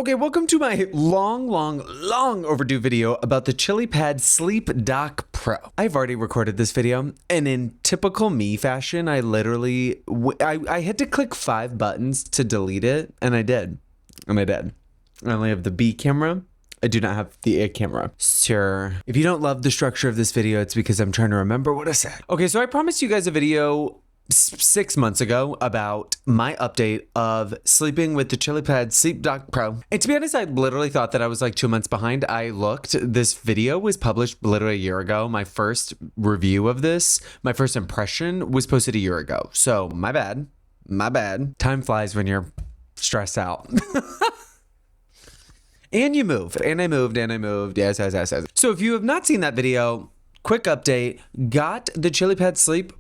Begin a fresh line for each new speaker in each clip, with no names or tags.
Okay, welcome to my long overdue video about the Chilipad Sleep Dock Pro. I've already recorded this video, and in typical me fashion, I literally, I had to click 5 buttons to delete it, and I did. I only have the B camera. I do not have the A camera. Sure. If you don't love the structure of this video, it's because I'm trying to remember what I said. Okay, so I promised you guys a video 6 months ago about my update of sleeping with the Chilipad Sleep Dock Pro. And to be honest, I literally thought that I was like 2 months behind. I looked, this video was published literally a year ago. My first review of this, my first impression was posted a year ago. So my bad. Time flies when you're stressed out. And you move, and I moved. Yes. So if you have not seen that video, quick update, got the Chilipad Sleep.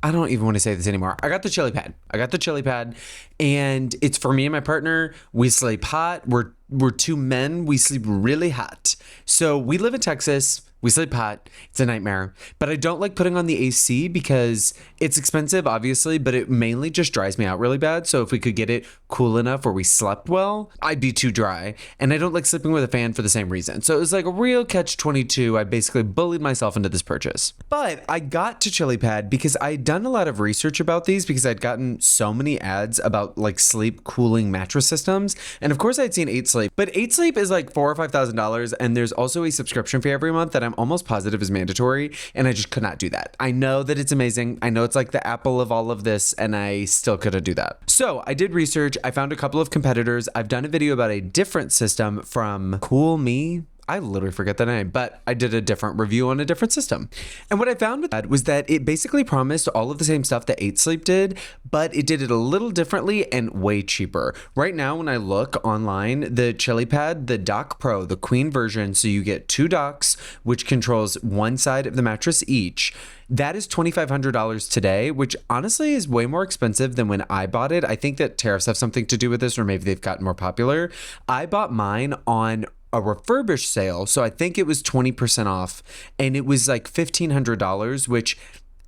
I don't even want to say this anymore. I got the Chilipad, and it's for me and my partner. We sleep hot. We're two men. We sleep really hot. So we live in Texas. We sleep hot. It's a nightmare. But I don't like putting on the AC because it's expensive, obviously, but it mainly just dries me out really bad. So if we could get it cool enough where we slept well, I'd be too dry. And I don't like sleeping with a fan for the same reason. So it was like a real catch-22. I basically bullied myself into this purchase. But I got to Chilipad because I'd done a lot of research about these because I'd gotten so many ads about like sleep cooling mattress systems. And of course I'd seen 8sleep. But 8sleep is like $4,000 or $5,000. And there's also a subscription fee every month that I'm almost positive is mandatory, and I just could not do that. I know that it's amazing. I know it's like the Apple of all of this, and I still couldn't do that. So I did research. I found a couple of competitors. I've done a video about a different system from Cool Me. I literally forget the name, but I did a different review on a different system. And what I found with that was that it basically promised all of the same stuff that 8sleep did, but it did it a little differently and way cheaper. Right now, when I look online, the Chilipad, the Dock Pro, the queen version, so you get 2 docks, which controls one side of the mattress each. That is $2,500 today, which honestly is way more expensive than when I bought it. I think that tariffs have something to do with this, or maybe they've gotten more popular. I bought mine on a refurbished sale, so I think it was 20% off, and it was like $1,500, which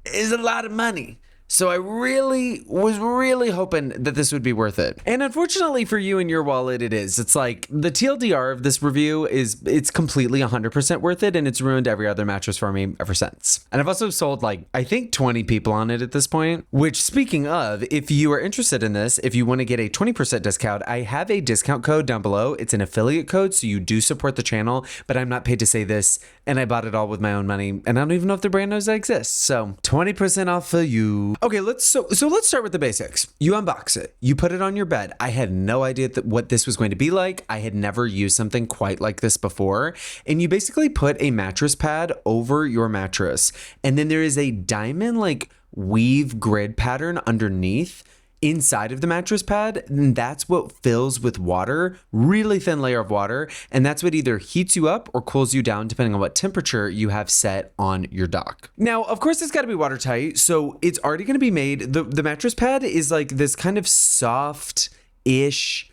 is a lot of money. So I was really hoping that this would be worth it. And unfortunately for you and your wallet, it is. It's like the TLDR of this review is it's completely 100% worth it, and it's ruined every other mattress for me ever since. And I've also sold like, I think 20 people on it at this point, which speaking of, if you are interested in this, if you want to get a 20% discount, I have a discount code down below. It's an affiliate code, so you do support the channel, but I'm not paid to say this, and I bought it all with my own money, and I don't even know if the brand knows I exist. So 20% off for you. Okay, let's start with the basics. You unbox it. You put it on your bed. I had no idea what this was going to be like. I had never used something quite like this before. And you basically put a mattress pad over your mattress. And then there is a diamond like weave grid pattern underneath inside of the mattress pad, and that's what fills with water, really thin layer of water, and that's what either heats you up or cools you down depending on what temperature you have set on your dock. Now, of course, it's got to be watertight, so it's already going to be made. The mattress pad is like this kind of soft-ish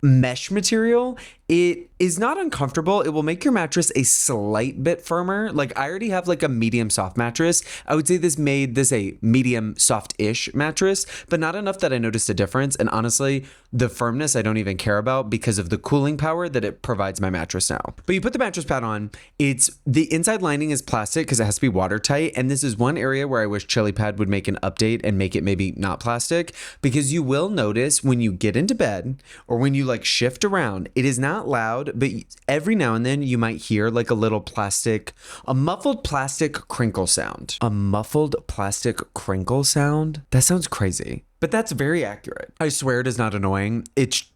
mesh material. It is not uncomfortable. It will make your mattress a slight bit firmer. Like I already have like a medium soft mattress. I would say this made this a medium soft-ish mattress, but not enough that I noticed a difference. And honestly, the firmness I don't even care about because of the cooling power that it provides my mattress now. But you put the mattress pad on, the inside lining is plastic because it has to be watertight. And this is one area where I wish Chilipad would make an update and make it maybe not plastic, because you will notice when you get into bed or when you like shift around, it is not loud, but every now and then you might hear like a muffled plastic crinkle sound. A muffled plastic crinkle sound? That sounds crazy, but that's very accurate. I swear it is not annoying.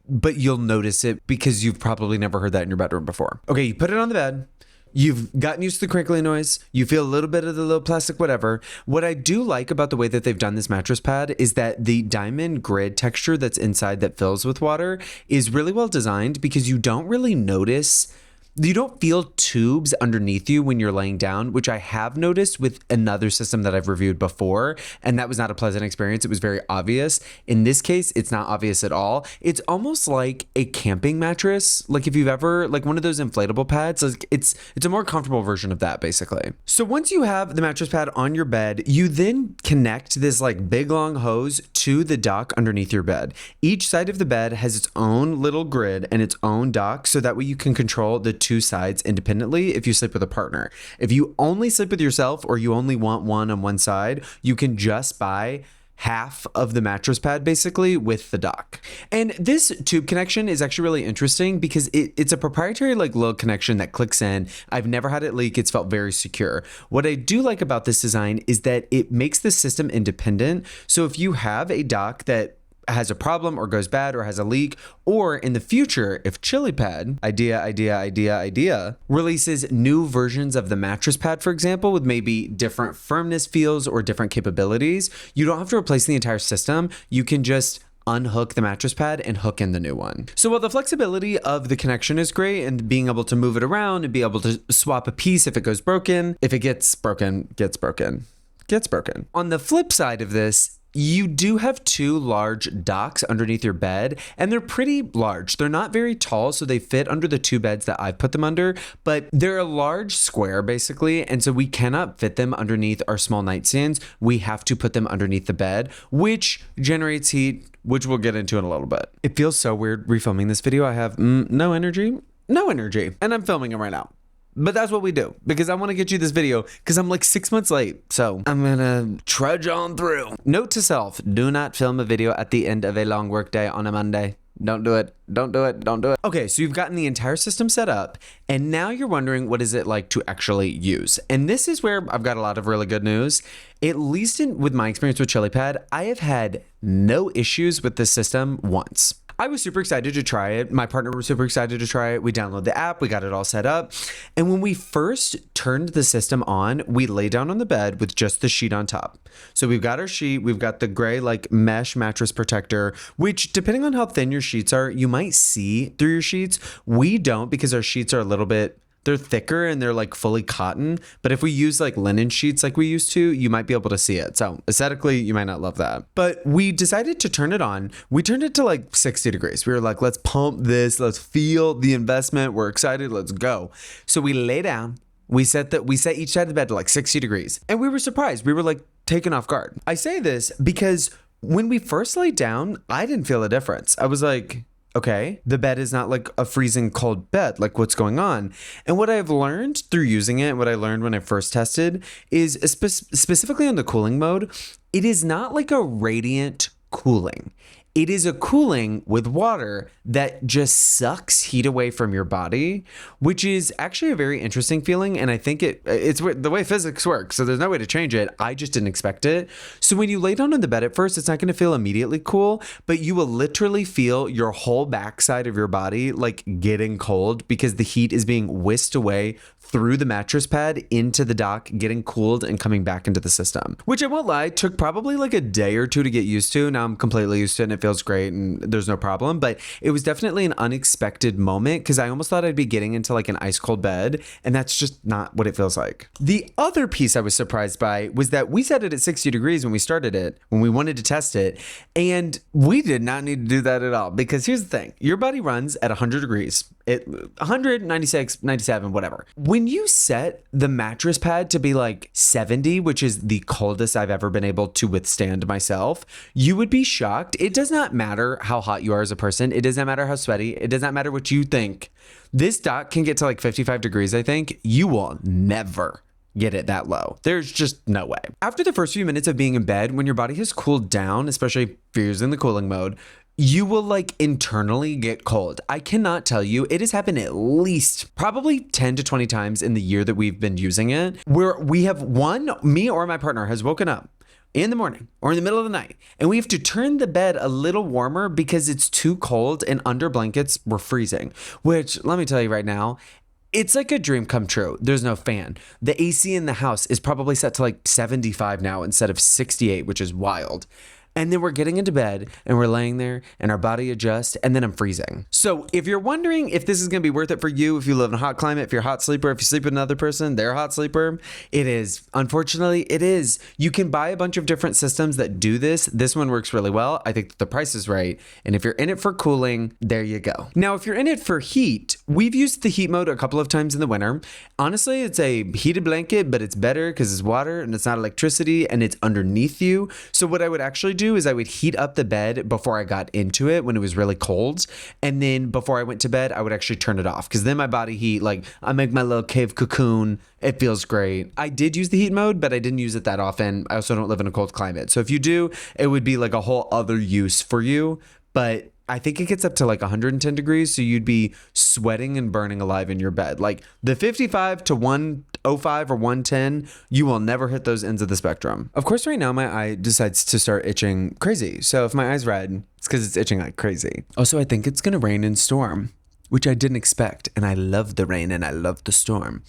But you'll notice it because you've probably never heard that in your bedroom before. Okay, you put it on the bed. You've gotten used to the crinkly noise. You feel a little bit of the little plastic, whatever. What I do like about the way that they've done this mattress pad is that the diamond grid texture that's inside that fills with water is really well designed, because you don't really notice You don't feel tubes underneath you when you're laying down, which I have noticed with another system that I've reviewed before, and that was not a pleasant experience. It was very obvious. In this case, it's not obvious at all. It's almost like a camping mattress. Like if you've ever, like one of those inflatable pads, like it's a more comfortable version of that basically. So once you have the mattress pad on your bed, you then connect this like big long hose to the dock underneath your bed. Each side of the bed has its own little grid and its own dock, so that way you can control the two sides independently if you sleep with a partner. If you only sleep with yourself or you only want one on one side, you can just buy half of the mattress pad basically with the dock. And this tube connection is actually really interesting because it's a proprietary like little connection that clicks in. I've never had it leak. It's felt very secure. What I do like about this design is that it makes the system independent. So if you have a dock that has a problem or goes bad or has a leak, or in the future, if Chilipad, idea, releases new versions of the mattress pad, for example, with maybe different firmness feels or different capabilities, you don't have to replace the entire system. You can just unhook the mattress pad and hook in the new one. So while the flexibility of the connection is great and being able to move it around and be able to swap a piece if it goes broken, if it gets broken. On the flip side of this, you do have two large docks underneath your bed, and they're pretty large. They're not very tall, so they fit under the two beds that I've put them under, but they're a large square basically, and so we cannot fit them underneath our small nightstands. We have to put them underneath the bed, which generates heat, which we'll get into in a little bit. It feels so weird refilming this video. I have no energy, and I'm filming it right now. But that's what we do because I want to get you this video because I'm like 6 months late. So I'm going to trudge on through. Note to self, do not film a video at the end of a long work day on a Monday. Don't do it. Don't do it. Don't do it. Okay, so you've gotten the entire system set up, and now you're wondering what is it like to actually use. And this is where I've got a lot of really good news. At least with my experience with Chilipad, I have had no issues with the system once. I was super excited to try it. My partner was super excited to try it. We downloaded the app, we got it all set up. And when we first turned the system on, we lay down on the bed with just the sheet on top. So we've got our sheet, we've got the gray like mesh mattress protector, which depending on how thin your sheets are, you might see through your sheets. We don't because our sheets are a little bit, they're thicker and they're like fully cotton. But if we use like linen sheets like we used to, you might be able to see it. So aesthetically, you might not love that. But we decided to turn it on. We turned it to like 60 degrees. We were like, let's pump this. Let's feel the investment. We're excited. Let's go. So we lay down. We set each side of the bed to like 60 degrees. And we were surprised. We were like taken off guard. I say this because when we first laid down, I didn't feel a difference. I was like, okay, the bed is not like a freezing cold bed. Like what's going on? And what I've learned through using it, what I learned when I first tested is specifically on the cooling mode, it is not like a radiant cooling. It is a cooling with water that just sucks heat away from your body, which is actually a very interesting feeling. And I think it's the way physics works. So there's no way to change it. I just didn't expect it. So when you lay down on the bed at first, it's not going to feel immediately cool, but you will literally feel your whole backside of your body like getting cold because the heat is being whisked away through the mattress pad into the dock, getting cooled and coming back into the system, which I won't lie, took probably like a day or two to get used to. Now I'm completely used to it and it feels great and there's no problem, but it was definitely an unexpected moment because I almost thought I'd be getting into like an ice cold bed, and that's just not what it feels like. The other piece I was surprised by was that we set it at 60 degrees when we started it, when we wanted to test it, and we did not need to do that at all because here's the thing, your body runs at 100 degrees. 100, 96, 97, whatever. When you set the mattress pad to be like 70, which is the coldest I've ever been able to withstand myself, you would be shocked. It does not matter how hot you are as a person. It does not matter how sweaty. It does not matter what you think. This dock can get to like 55 degrees, I think. You will never get it that low. There's just no way. After the first few minutes of being in bed, when your body has cooled down, especially if you're using the cooling mode, you will like internally get cold. I cannot tell you, it has happened at least probably 10 to 20 times in the year that we've been using it, where we have me or my partner has woken up in the morning or in the middle of the night, and we have to turn the bed a little warmer because it's too cold and under blankets we're freezing, which let me tell you right now, it's like a dream come true. There's no fan. The AC in the house is probably set to like 75 now instead of 68, which is wild. And then we're getting into bed and we're laying there and our body adjusts and then I'm freezing. So if you're wondering if this is going to be worth it for you, if you live in a hot climate, if you're a hot sleeper, if you sleep with another person, they're a hot sleeper, it is. Unfortunately, it is. You can buy a bunch of different systems that do this. This one works really well. I think the price is right. And if you're in it for cooling, there you go. Now, if you're in it for heat, we've used the heat mode a couple of times in the winter. Honestly, it's a heated blanket, but it's better because it's water and it's not electricity and it's underneath you. So what I would actually do is I would heat up the bed before I got into it when it was really cold. And then before I went to bed, I would actually turn it off because then my body heat, like I make my little cave cocoon. It feels great. I did use the heat mode, but I didn't use it that often. I also don't live in a cold climate. So if you do, it would be like a whole other use for you. But I think it gets up to like 110 degrees. So you'd be sweating and burning alive in your bed. Like the 55 to 105 or 110, you will never hit those ends of the spectrum. Of course, right now my eye decides to start itching crazy. So if my eye's red, it's because it's itching like crazy. Also, I think it's going to rain and storm, which I didn't expect. And I love the rain and I love the storm.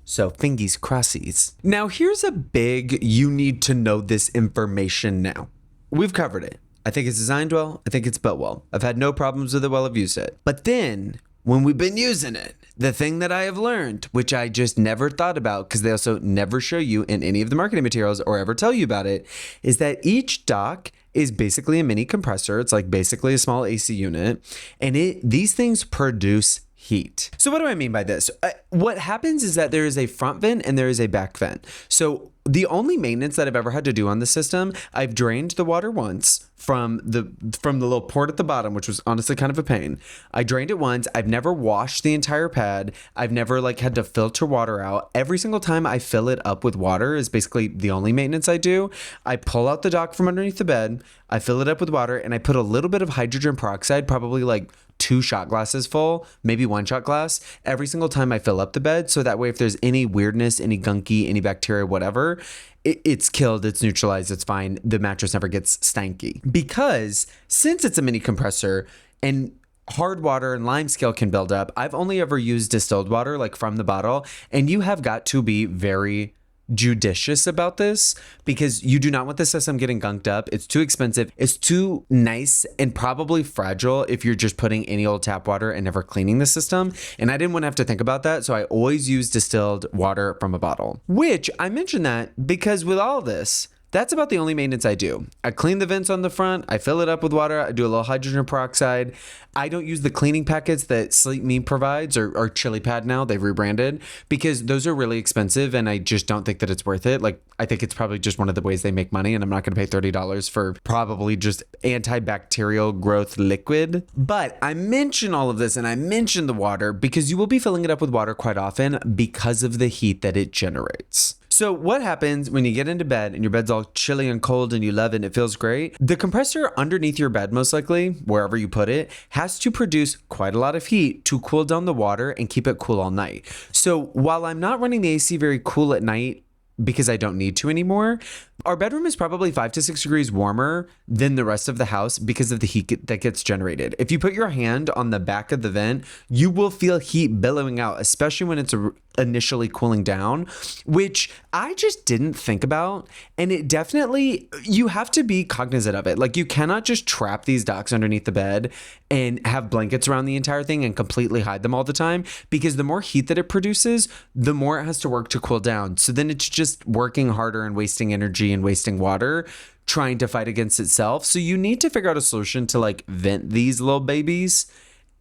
So fingies crossies. Now here's a big, you need to know this information now. We've covered it. I think it's designed well. I think it's built well. I've had no problems with it while I've used it. But then when we've been using it, the thing that I have learned, which I just never thought about because they also never show you in any of the marketing materials or ever tell you about it, is that each dock is basically a mini compressor. It's like basically a small AC unit. And these things produce heat. So what do I mean by this? What happens is that there is a front vent and there is a back vent. So the only maintenance that I've ever had to do on the system, I've drained the water once from the little port at the bottom, which was honestly kind of a pain. I drained it once. I've never washed the entire pad. I've never like had to filter water out. Every single time I fill it up with water is basically the only maintenance I do. I pull out the dock from underneath the bed. I fill it up with water and I put a little bit of hydrogen peroxide, probably like 2 shot glasses full, maybe 1 shot glass every single time I fill up the bed. So that way, if there's any weirdness, any gunky, any bacteria, whatever, it's killed, it's neutralized, it's fine. The mattress never gets stanky. Because since it's a mini compressor and hard water and lime scale can build up, I've only ever used distilled water, like from the bottle. And you have got to be very judicious about this because you do not want the system getting gunked up. It's too expensive. It's too nice and probably fragile if you're just putting any old tap water and never cleaning the system. And I didn't want to have to think about that. So I always use distilled water from a bottle, which I mention that because with all this, that's about the only maintenance I do. I clean the vents on the front. I fill it up with water. I do a little hydrogen peroxide. I don't use the cleaning packets that Sleep Me provides or Chilipad now. They've rebranded because those are really expensive and I just don't think that it's worth it. Like, I think it's probably just one of the ways they make money and I'm not going to pay $30 for probably just antibacterial growth liquid. But I mention all of this and I mention the water because you will be filling it up with water quite often because of the heat that it generates. So what happens when you get into bed and your bed's all chilly and cold and you love it and it feels great? The compressor underneath your bed, most likely, wherever you put it, has to produce quite a lot of heat to cool down the water and keep it cool all night. So while I'm not running the AC very cool at night, because I don't need to anymore, our bedroom is probably 5 to 6 degrees warmer than the rest of the house because of the heat that gets generated. If you put your hand on the back of the vent, you will feel heat billowing out, especially when it's initially cooling down, which I just didn't think about. And it definitely, you have to be cognizant of it. Like you cannot just trap these docks underneath the bed and have blankets around the entire thing and completely hide them all the time, because the more heat that it produces, the more it has to work to cool down. So then it's just working harder and wasting energy and wasting water trying to fight against itself. So you need to figure out a solution to like vent these little babies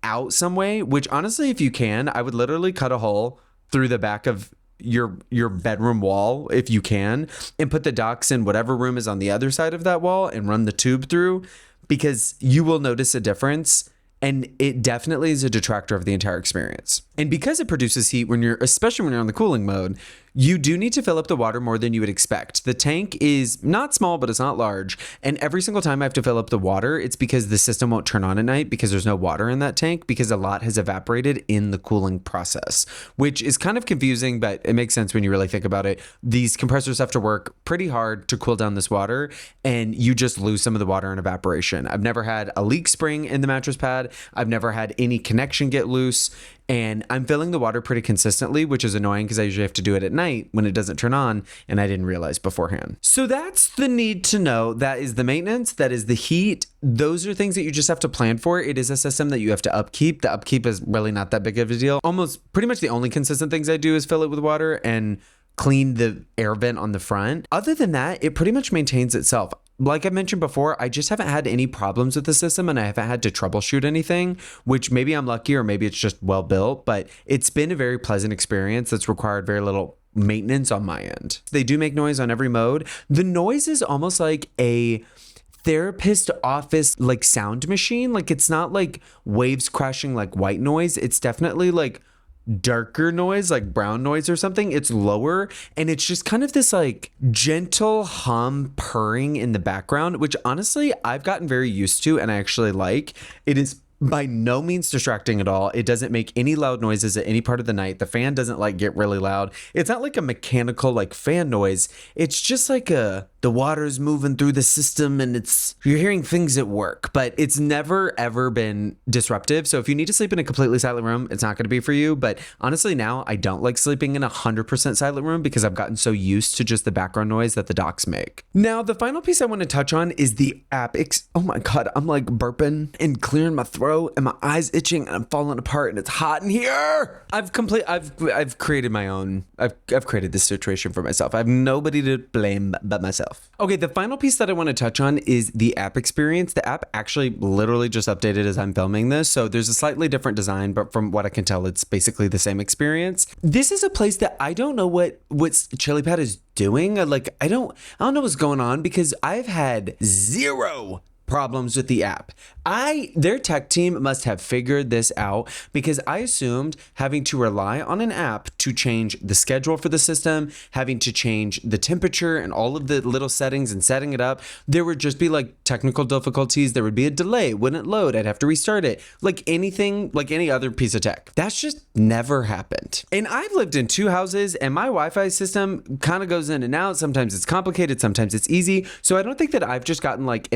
out some way, which honestly, if you can, I would literally cut a hole through the back of your bedroom wall if you can and put the docks in whatever room is on the other side of that wall and run the tube through, because you will notice a difference. And it definitely is a detractor of the entire experience. And because it produces heat especially when you're on the cooling mode, you do need to fill up the water more than you would expect. The tank is not small, but it's not large. And every single time I have to fill up the water, it's because the system won't turn on at night because there's no water in that tank because a lot has evaporated in the cooling process, which is kind of confusing, but it makes sense when you really think about it. These compressors have to work pretty hard to cool down this water, and you just lose some of the water in evaporation. I've never had a leak spring in the mattress pad. I've never had any connection get loose. and I'm filling the water pretty consistently, which is annoying because I usually have to do it at night when it doesn't turn on, and I didn't realize beforehand. So that's the need to know. That is the maintenance. That is the heat. Those are things that you just have to plan for. It is a system that you have to upkeep. The upkeep is really not that big of a deal. Almost pretty much the only consistent things I do is fill it with water and clean the air vent on the front. Other than that, it pretty much maintains itself. Like I mentioned before, I just haven't had any problems with the system, and I haven't had to troubleshoot anything, which maybe I'm lucky or maybe it's just well built, but it's been a very pleasant experience that's required very little maintenance on my end. They do make noise on every mode. The noise is almost like a therapist office like sound machine. Like it's not like waves crashing like white noise. It's definitely like darker noise, like brown noise or something. It's lower, and it's just kind of this like gentle hum purring in the background, which honestly I've gotten very used to and I actually like. It is by no means distracting at all. It doesn't make any loud noises at any part of the night. The fan doesn't like get really loud. It's not like a mechanical like fan noise. It's just like the water's moving through the system and you're hearing things at work, but it's never ever been disruptive. So if you need to sleep in a completely silent room, it's not going to be for you. But honestly, now I don't like sleeping in 100% silent room because I've gotten so used to just the background noise that the docks make. Now, the final piece I want to touch on is the app. Oh my God, I'm like burping and clearing my throat and my eyes itching and I'm falling apart and it's hot in here. I've created my own. I've created this situation for myself. I have nobody to blame but myself. Okay, the final piece that I want to touch on is the app experience. The app actually literally just updated as I'm filming this, so there's a slightly different design, but from what I can tell, it's basically the same experience. This is a place that I don't know what Chilipad is doing. Like I don't know what's going on because I've had zero problems with the app. Their tech team must have figured this out because I assumed having to rely on an app to change the schedule for the system, having to change the temperature and all of the little settings and setting it up, there would just be like technical difficulties. There would be a delay, wouldn't load. I'd have to restart it. Like anything, like any other piece of tech. That's just never happened. And I've lived in 2 houses and my Wi-Fi system kind of goes in and out. Sometimes it's complicated, sometimes it's easy. So I don't think that I've just gotten like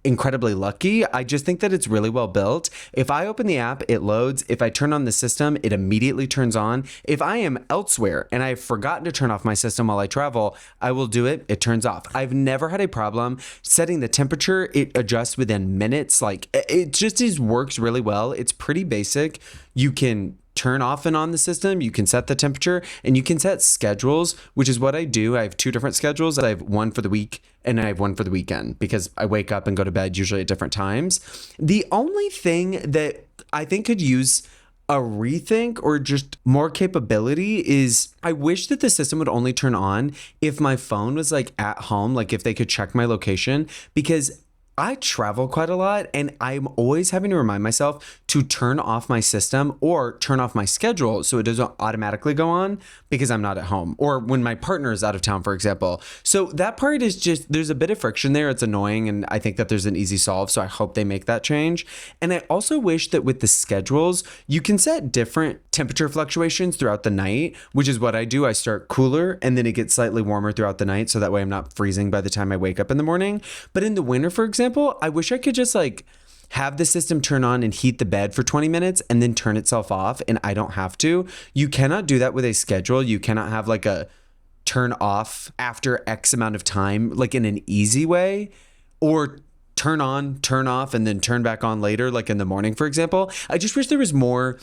incredibly lucky. I just think that it's really well built. If I open the app, it loads. If I turn on the system, it immediately turns on. If I am elsewhere and I've forgotten to turn off my system while I travel, I will do it. It turns off. I've never had a problem setting the temperature. It adjusts within minutes. Like it just works really well. It's pretty basic. You can turn off and on the system, you can set the temperature, and you can set schedules, which is what I do. I have 2 different schedules. I have one for the week and I have one for the weekend because I wake up and go to bed usually at different times. The only thing that I think could use a rethink or just more capability is I wish that the system would only turn on if my phone was like at home, like if they could check my location, because I travel quite a lot and I'm always having to remind myself to turn off my system or turn off my schedule so it doesn't automatically go on because I'm not at home or when my partner is out of town, for example. So that part is just, there's a bit of friction there. It's annoying and I think that there's an easy solve. So I hope they make that change. And I also wish that with the schedules, you can set different temperature fluctuations throughout the night, which is what I do. I start cooler and then it gets slightly warmer throughout the night. So that way I'm not freezing by the time I wake up in the morning. But in the winter, for example, I wish I could just like have the system turn on and heat the bed for 20 minutes and then turn itself off and I don't have to. You cannot do that with a schedule. You cannot have like a turn off after X amount of time, like in an easy way, or turn on, turn off, and then turn back on later, like in the morning, for example. I just wish there was more.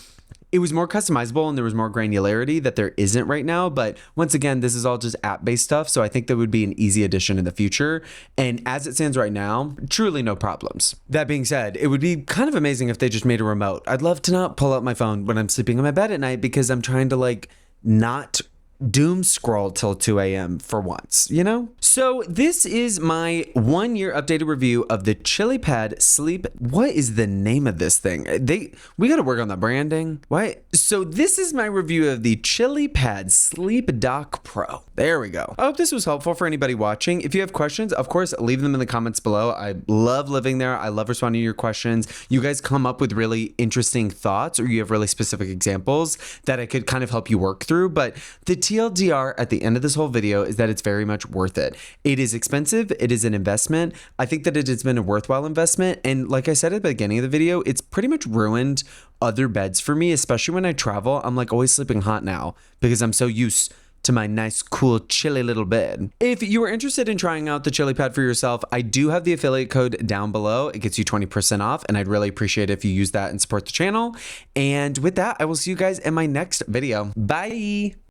It was more customizable and there was more granularity that there isn't right now. But once again, this is all just app-based stuff. So I think that would be an easy addition in the future. And as it stands right now, truly no problems. That being said, it would be kind of amazing if they just made a remote. I'd love to not pull out my phone when I'm sleeping in my bed at night because I'm trying to like not doom scroll till 2 a.m. for once, you know? So this is my 1-year updated review of the Chilipad Sleep. What is the name of this thing? We got to work on the branding. What? So this is my review of the Chilipad Sleep Dock Pro. There we go. I hope this was helpful for anybody watching. If you have questions, of course, leave them in the comments below. I love living there. I love responding to your questions. You guys come up with really interesting thoughts or you have really specific examples that I could kind of help you work through. But the TLDR at the end of this whole video is that it's very much worth it. It is expensive. It is an investment. I think that it has been a worthwhile investment. And like I said at the beginning of the video, it's pretty much ruined other beds for me, especially when I travel. I'm like always sleeping hot now because I'm so used to my nice, cool, chilly little bed. If you are interested in trying out the Chilipad for yourself, I do have the affiliate code down below. It gets you 20% off, and I'd really appreciate it if you use that and support the channel. And with that, I will see you guys in my next video. Bye.